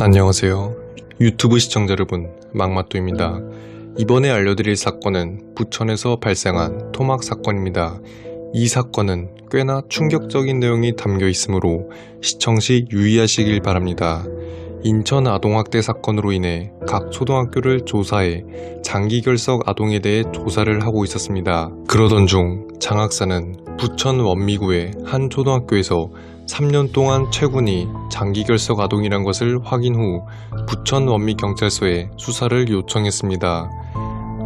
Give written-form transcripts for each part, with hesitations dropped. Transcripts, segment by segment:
안녕하세요. 유튜브 시청자 여러분, 막마또입니다. 이번에 알려드릴 사건은 부천에서 발생한 토막 사건입니다. 이 사건은 꽤나 충격적인 내용이 담겨 있으므로 시청 시 유의하시길 바랍니다. 인천 아동학대 사건으로 인해 각 초등학교를 조사해 장기결석 아동에 대해 조사를 하고 있었습니다. 그러던 중 장학사는 부천 원미구의 한 초등학교에서 3년 동안 최군이 장기결석 아동이란 것을 확인 후 부천 원미경찰서에 수사를 요청했습니다.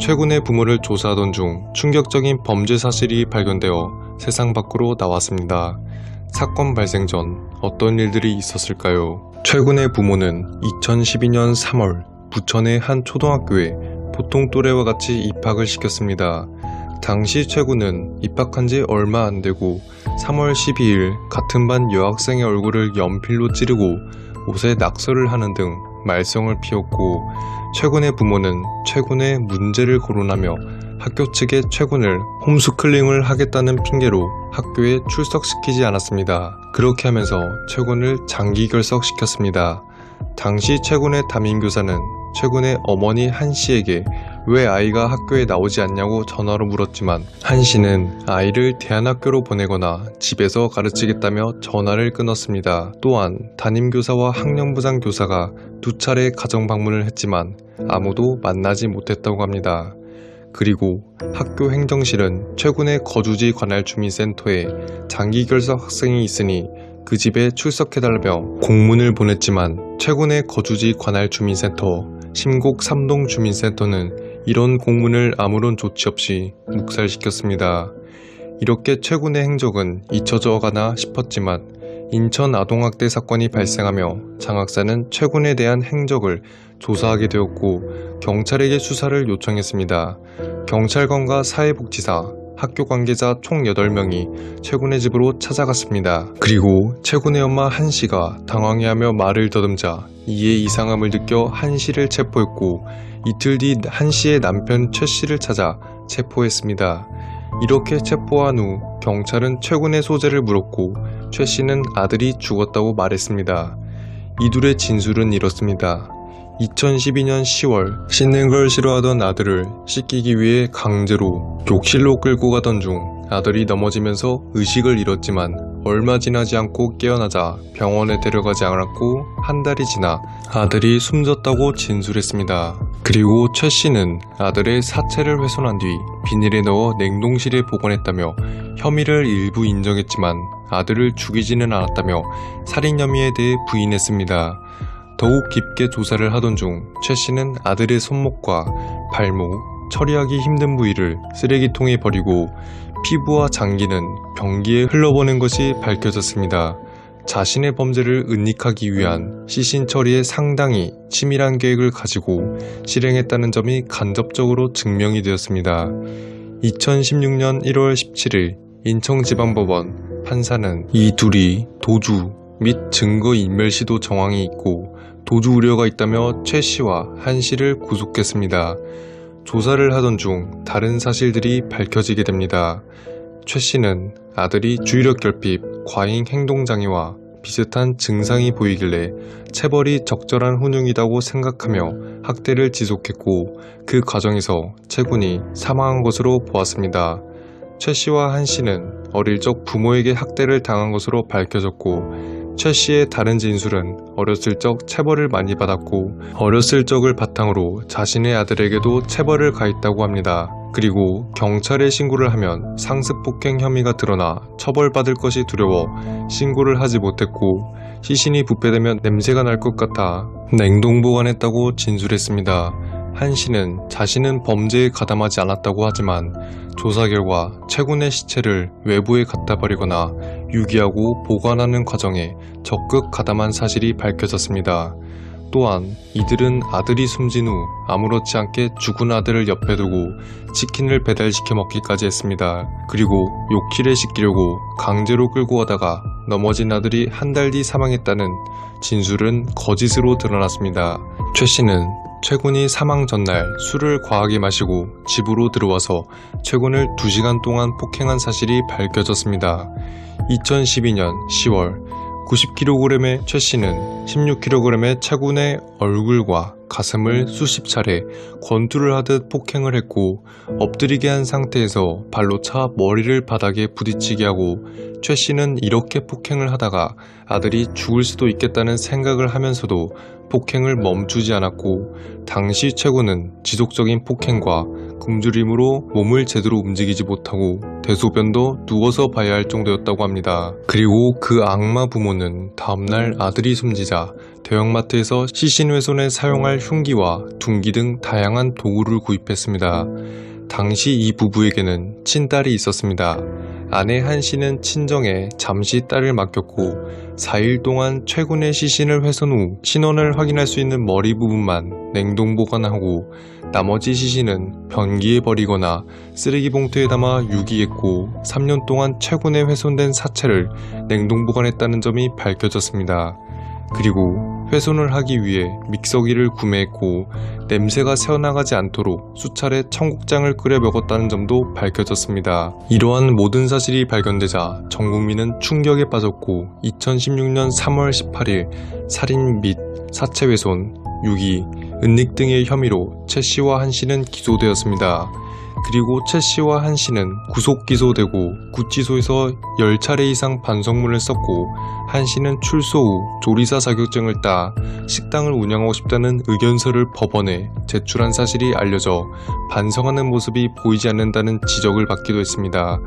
최군의 부모를 조사하던 중 충격적인 범죄 사실이 발견되어 세상 밖으로 나왔습니다. 사건 발생 전 어떤 일들이 있었을까요? 최군의 부모는 2012년 3월 부천의 한 초등학교에 보통 또래와 같이 입학을 시켰습니다. 당시 최군은 입학한 지 얼마 안 되고 3월 12일 같은 반 여학생의 얼굴을 연필로 찌르고 옷에 낙서를 하는 등 말썽을 피웠고, 최군의 부모는 최군의 문제를 거론하며 학교 측에 최군을 홈스쿨링을 하겠다는 핑계로 학교에 출석시키지 않았습니다. 그렇게 하면서 최군을 장기결석시켰습니다. 당시 최군의 담임교사는 최군의 어머니 한씨에게 왜 아이가 학교에 나오지 않냐고 전화로 물었지만 한씨는 아이를 대안학교로 보내거나 집에서 가르치겠다며 전화를 끊었습니다. 또한 담임교사와 학년부장 교사가 2차례 가정 방문을 했지만 아무도 만나지 못했다고 합니다. 그리고 학교 행정실은 최군의 거주지 관할 주민센터에 장기결석 학생이 있으니 그 집에 출석해달라며 공문을 보냈지만 최군의 거주지 관할 주민센터 심곡 3동 주민센터는 이런 공문을 아무런 조치 없이 묵살시켰습니다. 이렇게 최군의 행적은 잊혀져 가나 싶었지만 인천 아동학대 사건이 발생하며 장학사는 최군에 대한 행적을 조사하게 되었고 경찰에게 수사를 요청했습니다. 경찰관과 사회복지사, 학교 관계자 총 8명이 최군의 집으로 찾아갔습니다. 그리고 최군의 엄마 한씨가 당황해하며 말을 더듬자 이에 이상함을 느껴 한씨를 체포했고 이틀 뒤 한씨의 남편 최씨를 찾아 체포했습니다. 이렇게 체포한 후 경찰은 최군의 소재를 물었고 최씨는 아들이 죽었다고 말했습니다. 이둘의 진술은 이렇습니다. 2012년 10월 씻는 걸 싫어하던 아들을 씻기기 위해 강제로 욕실로 끌고 가던 중 아들이 넘어지면서 의식을 잃었지만 얼마 지나지 않고 깨어나자 병원에 데려가지 않았고 한 달이 지나 아들이 숨졌다고 진술했습니다. 그리고 최 씨는 아들의 사체를 훼손한 뒤 비닐에 넣어 냉동실에 보관했다며 혐의를 일부 인정했지만 아들을 죽이지는 않았다며 살인 혐의에 대해 부인했습니다. 더욱 깊게 조사를 하던 중 최 씨는 아들의 손목과 발목, 처리하기 힘든 부위를 쓰레기통에 버리고 피부와 장기는 변기에 흘러보낸 것이 밝혀졌습니다. 자신의 범죄를 은닉하기 위한 시신 처리에 상당히 치밀한 계획을 가지고 실행했다는 점이 간접적으로 증명이 되었습니다. 2016년 1월 17일 인천지방법원 판사는 이 둘이 도주 및 증거인멸시도 정황이 있고 도주 우려가 있다며 최 씨와 한 씨를 구속했습니다. 조사를 하던 중 다른 사실들이 밝혀지게 됩니다. 최 씨는 아들이 주의력 결핍, 과잉 행동장애와 비슷한 증상이 보이길래 체벌이 적절한 훈육이라고 생각하며 학대를 지속했고 그 과정에서 최군이 사망한 것으로 보았습니다. 최 씨와 한 씨는 어릴 적 부모에게 학대를 당한 것으로 밝혀졌고 최 씨의 다른 진술은 어렸을 적 체벌을 많이 받았고 어렸을 적을 바탕으로 자신의 아들에게도 체벌을 가했다고 합니다. 그리고 경찰에 신고를 하면 상습폭행 혐의가 드러나 처벌받을 것이 두려워 신고를 하지 못했고 시신이 부패되면 냄새가 날 것 같아 냉동 보관했다고 진술했습니다. 한 씨는 자신은 범죄에 가담하지 않았다고 하지만 조사 결과 최군의 시체를 외부에 갖다 버리거나 유기하고 보관하는 과정에 적극 가담한 사실이 밝혀졌습니다. 또한 이들은 아들이 숨진 후 아무렇지 않게 죽은 아들을 옆에 두고 치킨을 배달시켜 먹기까지 했습니다. 그리고 욕실에 씻기려고 강제로 끌고 가다가 넘어진 아들이 한 달 뒤 사망했다는 진술은 거짓으로 드러났습니다. 최 씨는 최군이 사망 전날 술을 과하게 마시고 집으로 들어와서 최군을 2시간 동안 폭행한 사실이 밝혀졌습니다. 2012년 10월 90kg의 최 씨는 16kg의 최군의 얼굴과 가슴을 수십 차례 권투를 하듯 폭행을 했고, 엎드리게 한 상태에서 발로 차 머리를 바닥에 부딪히게 하고, 최 씨는 이렇게 폭행을 하다가 아들이 죽을 수도 있겠다는 생각을 하면서도 폭행을 멈추지 않았고, 당시 최군은 지속적인 폭행과 굶주림으로 몸을 제대로 움직이지 못하고 대소변도 누워서 봐야 할 정도였다고 합니다. 그리고 그 악마 부모는 다음날 아들이 숨지자 대형마트에서 시신훼손에 사용할 흉기와 둔기 등 다양한 도구를 구입했습니다. 당시 이 부부에게는 친딸이 있었습니다. 아내 한 씨는 친정에 잠시 딸을 맡겼고, 4일 동안 최군의 시신을 훼손 후 신원을 확인할 수 있는 머리 부분만 냉동 보관하고, 나머지 시신은 변기에 버리거나 쓰레기 봉투에 담아 유기했고, 3년 동안 최군의 훼손된 사체를 냉동 보관했다는 점이 밝혀졌습니다. 그리고 훼손을 하기 위해 믹서기를 구매했고, 냄새가 새어나가지 않도록 수차례 청국장을 끓여 먹었다는 점도 밝혀졌습니다. 이러한 모든 사실이 발견되자 전 국민은 충격에 빠졌고, 2016년 3월 18일 살인 및 사체 훼손, 유기, 은닉 등의 혐의로 최 씨와 한 씨는 기소되었습니다. 그리고 최 씨와 한 씨는 구속 기소되고 구치소에서 10차례 이상 반성문을 썼고, 한 씨는 출소 후 조리사 자격증을 따 식당을 운영하고 싶다는 의견서를 법원에 제출한 사실이 알려져 반성하는 모습이 보이지 않는다는 지적을 받기도 했습니다.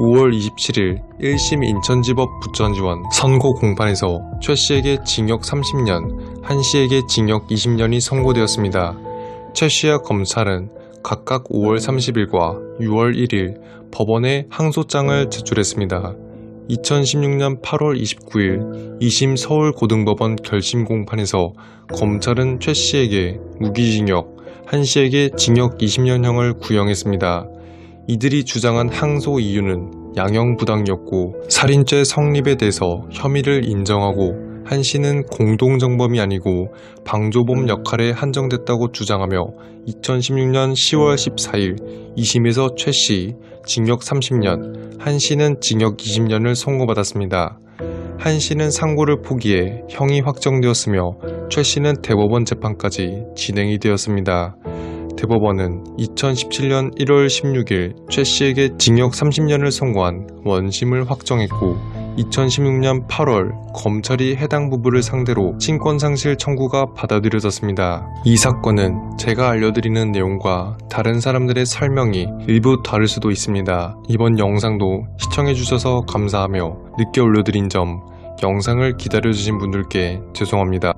5월 27일 1심 인천지법 부천지원 선고 공판에서 최 씨에게 징역 30년, 한 씨에게 징역 20년이 선고되었습니다. 최 씨와 검찰은 각각 5월 30일과 6월 1일 법원에 항소장을 제출했습니다. 2016년 8월 29일 2심 서울고등법원 결심 공판에서 검찰은 최 씨에게 무기징역, 한 씨에게 징역 20년형을 구형했습니다. 이들이 주장한 항소 이유는 양형부당이었고, 살인죄 성립에 대해서 혐의를 인정하고, 한 씨는 공동정범이 아니고 방조범 역할에 한정됐다고 주장하며 2016년 10월 14일 2심에서 최 씨 징역 30년, 한 씨는 징역 20년을 선고받았습니다. 한 씨는 상고를 포기해 형이 확정되었으며, 최 씨는 대법원 재판까지 진행이 되었습니다. 대법원은 2017년 1월 16일 최 씨에게 징역 30년을 선고한 원심을 확정했고, 2016년 8월 검찰이 해당 부부를 상대로 친권상실 청구가 받아들여졌습니다. 이 사건은 제가 알려드리는 내용과 다른 사람들의 설명이 일부 다를 수도 있습니다. 이번 영상도 시청해주셔서 감사하며 늦게 올려드린 점, 영상을 기다려주신 분들께 죄송합니다.